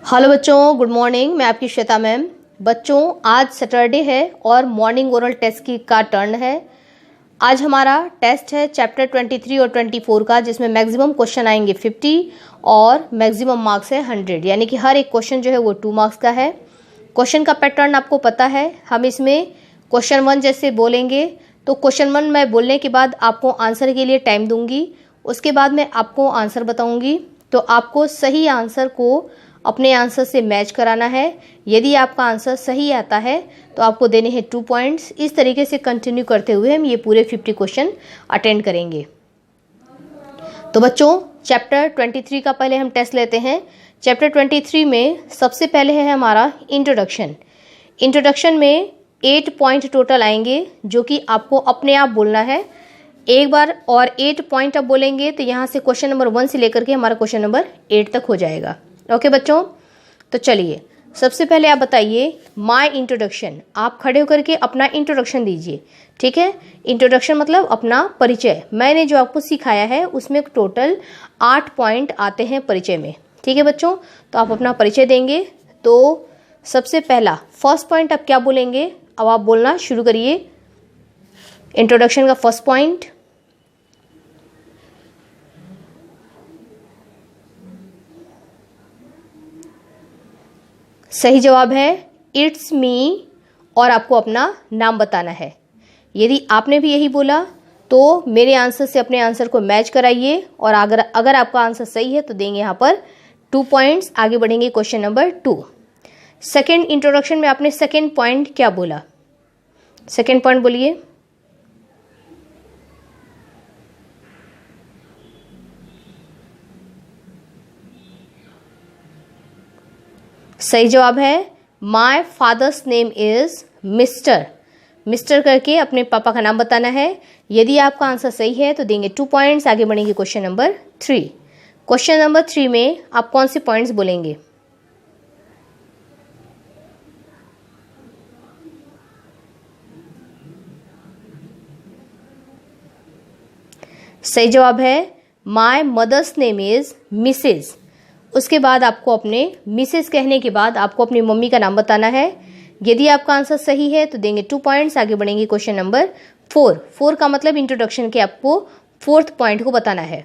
Hello बच्चों, good morning. मैं आपकी श्वेता मैम। बच्चों, आज सैटरडे है और मॉर्निंग ओरल टेस्ट का टर्न है। आज हमारा टेस्ट है चैप्टर 23 और 24 का, जिसमें मैक्सिमम क्वेश्चन आएंगे 50 और मैक्सिमम मार्क्स है 100, यानी कि हर एक क्वेश्चन जो है वो 2 मार्क्स का है। क्वेश्चन का पैटर्न आपको पता है। हम इसमें क्वेश्चन 1 जैसे बोलेंगे तो क्वेश्चन 1 मैं बोलने के बाद आपको आंसर के लिए टाइम दूंगी। उसके बाद मैं आपको आंसर बताऊंगी, तो आपको सही आंसर को अपने आंसर से मैच कराना है। यदि आपका आंसर सही आता है तो आपको देने हैं 2 पॉइंट्स। इस तरीके से कंटिन्यू करते हुए हम ये पूरे 50 क्वेश्चन अटेंड करेंगे। तो बच्चों, चैप्टर 23 का पहले हम टेस्ट लेते हैं। चैप्टर 23 में सबसे पहले है हमारा इंट्रोडक्शन। इंट्रोडक्शन में 8 पॉइंट टोटल आएंगे, जो कि आपको अपने आप बोलना है एक बार, और 8 पॉइंट अब बोलेंगे तो यहाँ से क्वेश्चन नंबर 1 से लेकर के हमारा क्वेश्चन नंबर 8 तक हो जाएगा। ओके बच्चों, तो चलिए सबसे पहले आप बताइए माय इंट्रोडक्शन। आप खड़े होकर के अपना इंट्रोडक्शन दीजिए, ठीक है। इंट्रोडक्शन मतलब अपना परिचय। मैंने जो आपको सिखाया है उसमें टोटल 8 पॉइंट आते हैं परिचय में, ठीक है बच्चों। तो आप अपना परिचय देंगे। तो सबसे पहला फर्स्ट पॉइंट आप क्या बोलेंगे, अब आप बोलना शुरू करिए। इंट्रोडक्शन का फर्स्ट पॉइंट। सही जवाब है इट्स मी, और आपको अपना नाम बताना है। यदि आपने भी यही बोला तो मेरे आंसर से अपने आंसर को मैच कराइए, और अगर आपका आंसर सही है तो देंगे यहाँ पर 2 पॉइंट्स। आगे बढ़ेंगे क्वेश्चन नंबर 2। सेकेंड इंट्रोडक्शन में आपने सेकेंड पॉइंट क्या बोला, सेकेंड पॉइंट बोलिए। सही जवाब है my father's name is mister. Mister करके अपने पापा का नाम बताना है। यदि आपका आंसर सही है तो देंगे 2 पॉइंट्स। आगे बढ़ेंगे क्वेश्चन नंबर 3। क्वेश्चन नंबर 3 में आप कौन से पॉइंट्स बोलेंगे। सही जवाब है my mother's name is Mrs. उसके बाद आपको अपने मिसेस कहने के बाद आपको अपनी मम्मी का नाम बताना है। यदि आपका आंसर सही है तो देंगे 2 पॉइंट्स। आगे बढ़ेंगे क्वेश्चन नंबर 4। 4 का मतलब इंट्रोडक्शन के आपको 4th पॉइंट को बताना है।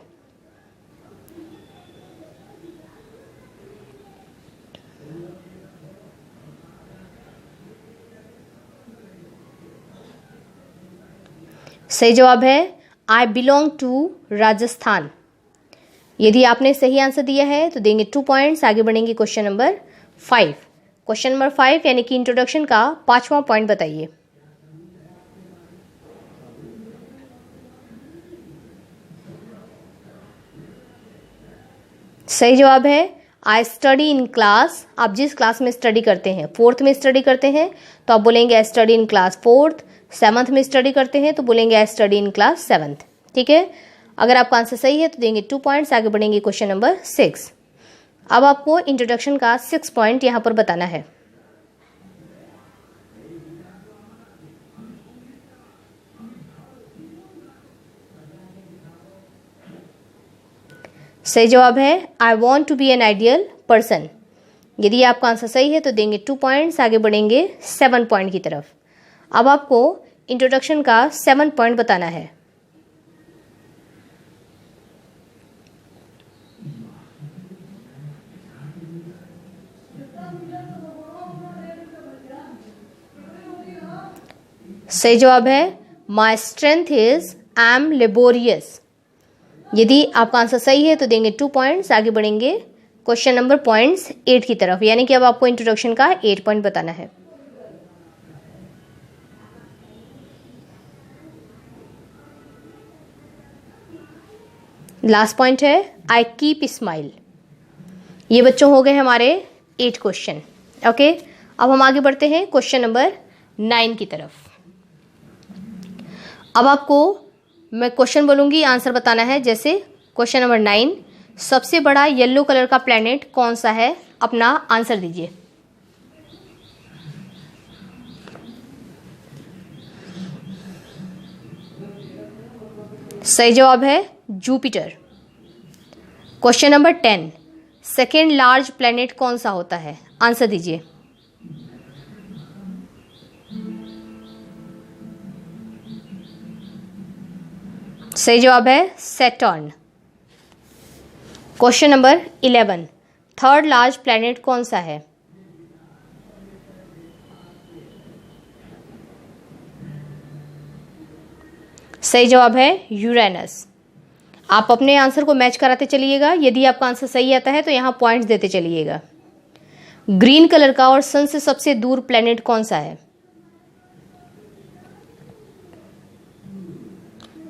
सही जवाब है आई बिलोंग टू राजस्थान। यदि आपने सही आंसर दिया है तो देंगे 2 पॉइंट्स। आगे बढ़ेंगे क्वेश्चन नंबर 5। क्वेश्चन नंबर 5 यानी कि इंट्रोडक्शन का 5वां पॉइंट बताइए। सही जवाब है आई स्टडी इन क्लास। आप जिस क्लास में स्टडी करते हैं, 4th में स्टडी करते हैं तो आप बोलेंगे I study in class 4th। 7th में स्टडी करते हैं तो बोलेंगे I study in class 7th, ठीक है। अगर आपका आंसर सही है तो देंगे 2 पॉइंट्स। आगे बढ़ेंगे क्वेश्चन नंबर 6। अब आपको इंट्रोडक्शन का 6 पॉइंट यहाँ पर बताना है। सही जवाब है I want to be an ideal person. यदि आपका आंसर सही है तो देंगे 2 पॉइंट्स। आगे बढ़ेंगे 7 पॉइंट की तरफ। अब आपको इंट्रोडक्शन का 7 पॉइंट बताना है। सही जवाब है my strength is I am laborious. यदि आपका आंसर सही है तो देंगे 2 पॉइंट्स। आगे बढ़ेंगे क्वेश्चन नंबर पॉइंट्स 8 की तरफ, यानी कि अब आपको इंट्रोडक्शन का 8 पॉइंट बताना है। लास्ट पॉइंट है आई कीप स्माइल। ये बच्चों हो गए हमारे 8 क्वेश्चन। ओके, अब हम आगे बढ़ते हैं क्वेश्चन नंबर 9 की तरफ। अब आपको मैं क्वेश्चन बोलूंगी, आंसर बताना है। जैसे क्वेश्चन नंबर 9, सबसे बड़ा येलो कलर का प्लैनेट कौन सा है, अपना आंसर दीजिए। सही जवाब है Jupiter. Question number 10, second large planet कौन सा होता है? आंसर दीजिए। सही जवाब है Saturn. Question number 11, third large planet कौन सा है? सही जवाब है यूरेनस। आप अपने आंसर को मैच कराते चलिएगा। यदि आपका आंसर सही आता है तो यहां पॉइंट्स देते चलिएगा। ग्रीन कलर का और सन से सबसे दूर प्लेनेट कौन सा है?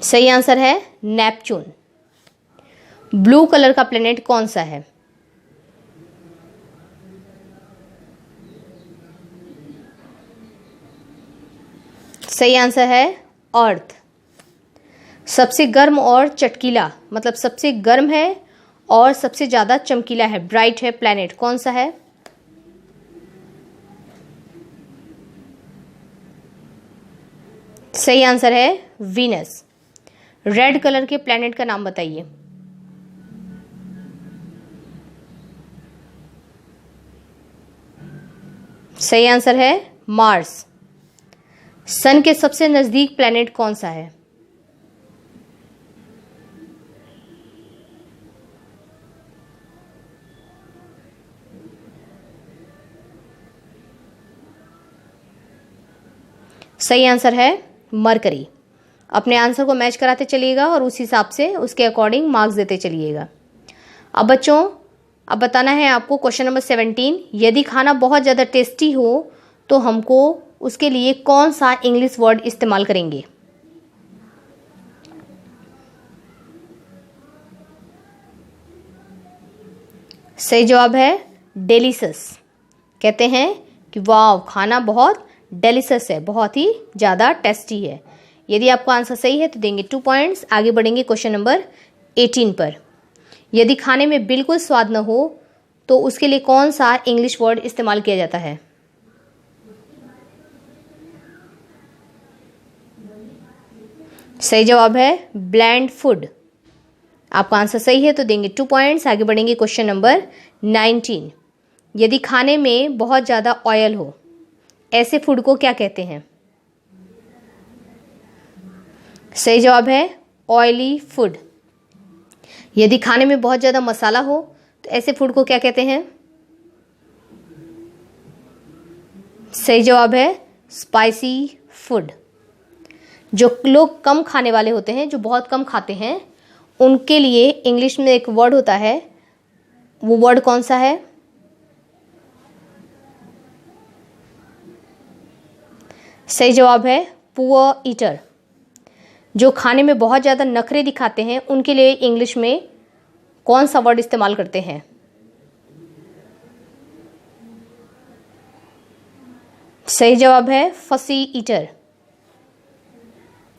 सही आंसर है नेपच्यून। ब्लू कलर का प्लेनेट कौन सा है? सही आंसर है अर्थ। सबसे गर्म और चटकीला, मतलब सबसे गर्म है और सबसे ज्यादा चमकीला है, ब्राइट है प्लेनेट, कौन सा है? सही आंसर है वीनस। रेड कलर के प्लेनेट का नाम बताइए। सही आंसर है मार्स। सन के सबसे नजदीक प्लेनेट कौन सा है? सही आंसर है मरकरी। अपने आंसर को मैच कराते चलिएगा और उस हिसाब से उसके अकॉर्डिंग मार्क्स देते चलिएगा। अब बच्चों, अब बताना है आपको क्वेश्चन नंबर 17, यदि खाना बहुत ज़्यादा टेस्टी हो तो हमको उसके लिए कौन सा इंग्लिश वर्ड इस्तेमाल करेंगे? सही जवाब है डेलिशियस। कहते हैं कि वाह, खाना बहुत डेलिशियस है, बहुत ही ज़्यादा टेस्टी है। यदि आपका आंसर सही है तो देंगे 2 पॉइंट्स। आगे बढ़ेंगे क्वेश्चन नंबर 18 पर। यदि खाने में बिल्कुल स्वाद न हो तो उसके लिए कौन सा इंग्लिश वर्ड इस्तेमाल किया जाता है? सही जवाब है ब्लैंड फूड। आपका आंसर सही है तो देंगे 2 पॉइंट्स। आगे बढ़ेंगे क्वेश्चन नंबर 19। यदि खाने में बहुत ज़्यादा ऑयल हो, ऐसे फूड को क्या कहते हैं? सही जवाब है ऑयली फूड। यदि खाने में बहुत ज़्यादा मसाला हो तो ऐसे फूड को क्या कहते हैं? सही जवाब है स्पाइसी फूड। जो लोग कम खाने वाले होते हैं, जो बहुत कम खाते हैं, उनके लिए इंग्लिश में एक वर्ड होता है, वो वर्ड कौन सा है? सही जवाब है पुअर ईटर। जो खाने में बहुत ज़्यादा नखरे दिखाते हैं उनके लिए इंग्लिश में कौन सा वर्ड इस्तेमाल करते हैं? सही जवाब है फसी ईटर।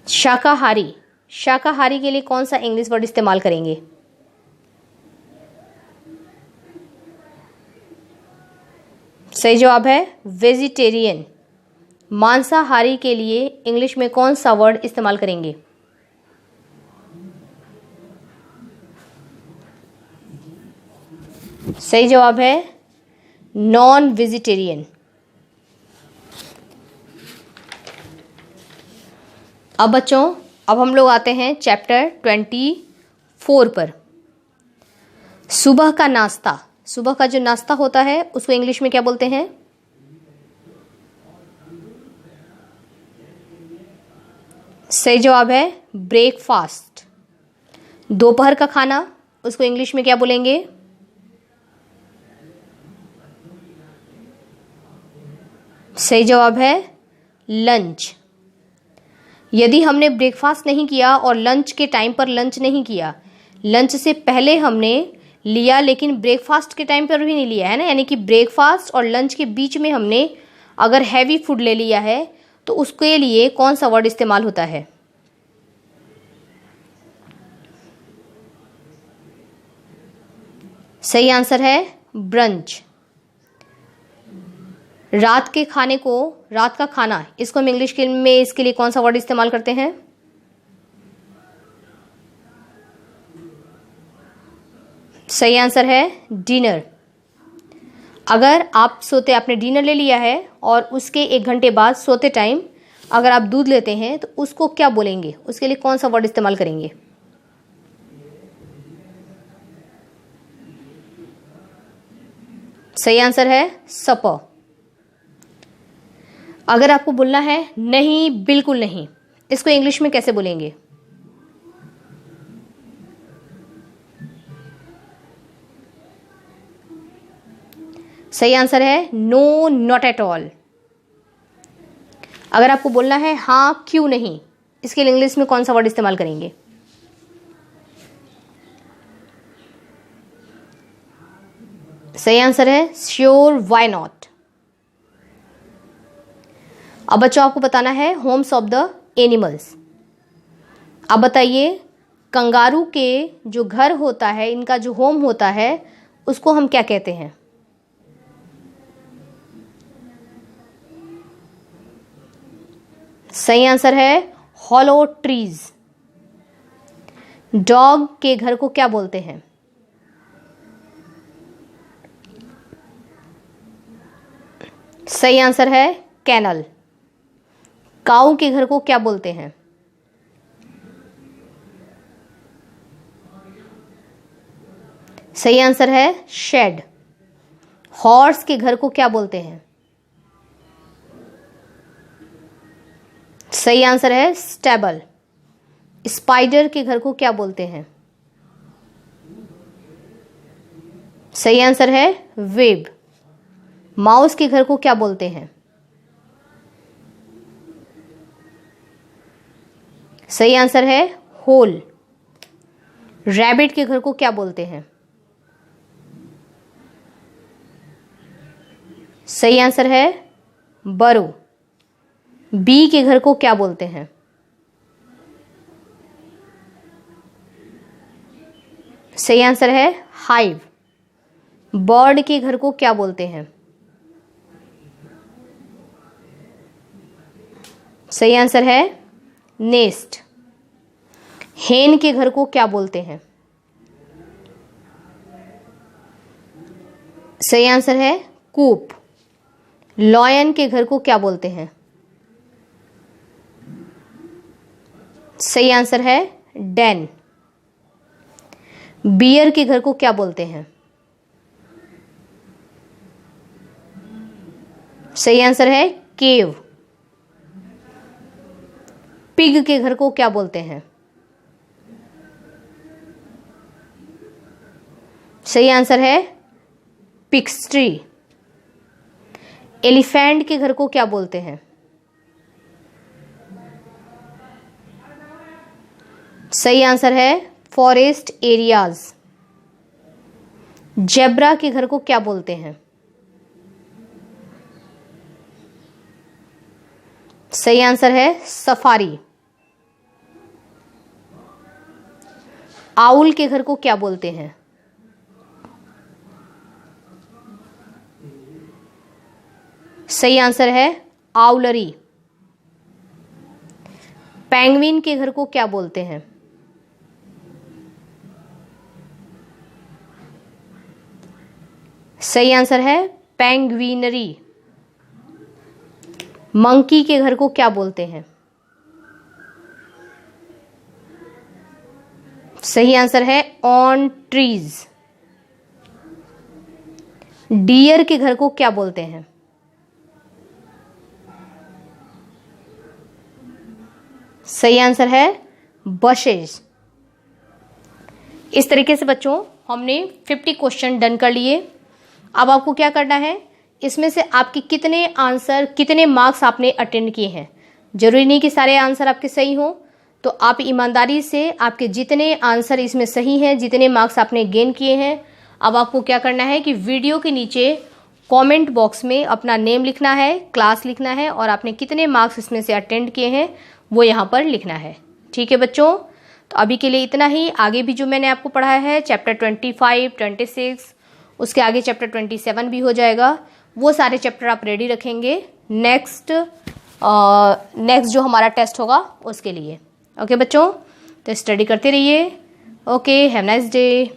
शाकाहारी, शाकाहारी के लिए कौन सा इंग्लिश वर्ड इस्तेमाल करेंगे? सही जवाब है वेजिटेरियन। मांसाहारी के लिए इंग्लिश में कौन सा वर्ड इस्तेमाल करेंगे? सही जवाब है नॉन वेजिटेरियन। अब बच्चों, अब हम लोग आते हैं चैप्टर 24 पर। सुबह का नाश्ता, सुबह का जो नाश्ता होता है उसको इंग्लिश में क्या बोलते हैं? सही जवाब है ब्रेकफास्ट। दोपहर का खाना, उसको इंग्लिश में क्या बोलेंगे? सही जवाब है लंच। यदि हमने ब्रेकफास्ट नहीं किया और लंच के टाइम पर लंच नहीं किया, लंच से पहले हमने लिया लेकिन ब्रेकफास्ट के टाइम पर भी नहीं लिया है ना, यानी कि ब्रेकफास्ट और लंच के बीच में हमने अगर हैवी फूड ले लिया है तो उसके लिए कौन सा वर्ड इस्तेमाल होता है? सही आंसर है ब्रंच। रात के खाने को, रात का खाना, इसको हम इंग्लिश में इसके लिए कौन सा वर्ड इस्तेमाल करते हैं? सही आंसर है डिनर। अगर आप सोते आपने डिनर ले लिया है और उसके 1 घंटे बाद सोते टाइम अगर आप दूध लेते हैं तो उसको क्या बोलेंगे, उसके लिए कौन सा वर्ड इस्तेमाल करेंगे? सही आंसर है सपर। अगर आपको बोलना है नहीं बिल्कुल नहीं, इसको इंग्लिश में कैसे बोलेंगे? सही आंसर है नो नॉट एट ऑल। अगर आपको बोलना है हाँ क्यों नहीं, इसके लिए इंग्लिश में कौन सा वर्ड इस्तेमाल करेंगे? सही आंसर है श्योर व्हाई नॉट। अब बच्चों आपको बताना है होम्स ऑफ द एनिमल्स। अब बताइए कंगारू के जो घर होता है, इनका जो होम होता है, उसको हम क्या कहते हैं? सही आंसर है हॉलो ट्रीज। डॉग के घर को क्या बोलते हैं? सही आंसर है कैनल। काऊ के घर को क्या बोलते हैं? सही आंसर है शेड। हॉर्स के घर को क्या बोलते हैं? सही आंसर है स्टेबल। स्पाइडर के घर को क्या बोलते हैं? सही आंसर है वेब। माउस के घर को क्या बोलते हैं? सही आंसर है होल। रैबिट के घर को क्या बोलते हैं? सही आंसर है बरो। बी के घर को क्या बोलते हैं? सही आंसर है हाइव। बर्ड के घर को क्या बोलते हैं? सही आंसर है नेस्ट। हेन के घर को क्या बोलते हैं? सही आंसर है कूप। लॉयन के घर को क्या बोलते हैं? सही आंसर है डेन। बियर के घर को क्या बोलते हैं? सही आंसर है केव। पिग के घर को क्या बोलते हैं? सही आंसर है पिक्स्ट्री। एलिफेंट के घर को क्या बोलते हैं? सही आंसर है फॉरेस्ट एरियाज। जेब्रा के घर को क्या बोलते हैं? सही आंसर है सफारी। आउल के घर को क्या बोलते हैं? सही आंसर है आउलरी। पेंगुइन के घर को क्या बोलते हैं? सही आंसर है पेंगुइनरी। मंकी के घर को क्या बोलते हैं? सही आंसर है ऑन ट्रीज। डियर के घर को क्या बोलते हैं? सही आंसर है बशेज। इस तरीके से बच्चों हमने 50 क्वेश्चन डन कर लिए। अब आपको क्या करना है, इसमें से आपके कितने आंसर, कितने मार्क्स आपने अटेंड किए हैं। जरूरी नहीं कि सारे आंसर आपके सही हों, तो आप ईमानदारी से आपके जितने आंसर इसमें सही हैं, जितने मार्क्स आपने गेन किए हैं, अब आपको क्या करना है कि वीडियो के नीचे कमेंट बॉक्स में अपना नेम लिखना है, क्लास लिखना है और आपने कितने मार्क्स इसमें से अटेंड किए हैं वो यहाँ पर लिखना है। ठीक है बच्चों, तो अभी के लिए इतना ही। आगे भी जो मैंने आपको पढ़ाया है चैप्टर 25, 26, उसके आगे चैप्टर 27 भी हो जाएगा। वो सारे चैप्टर आप रेडी रखेंगे नेक्स्ट जो हमारा टेस्ट होगा उसके लिए। ओके बच्चों, तो स्टडी करते रहिए। Okay, have nice day.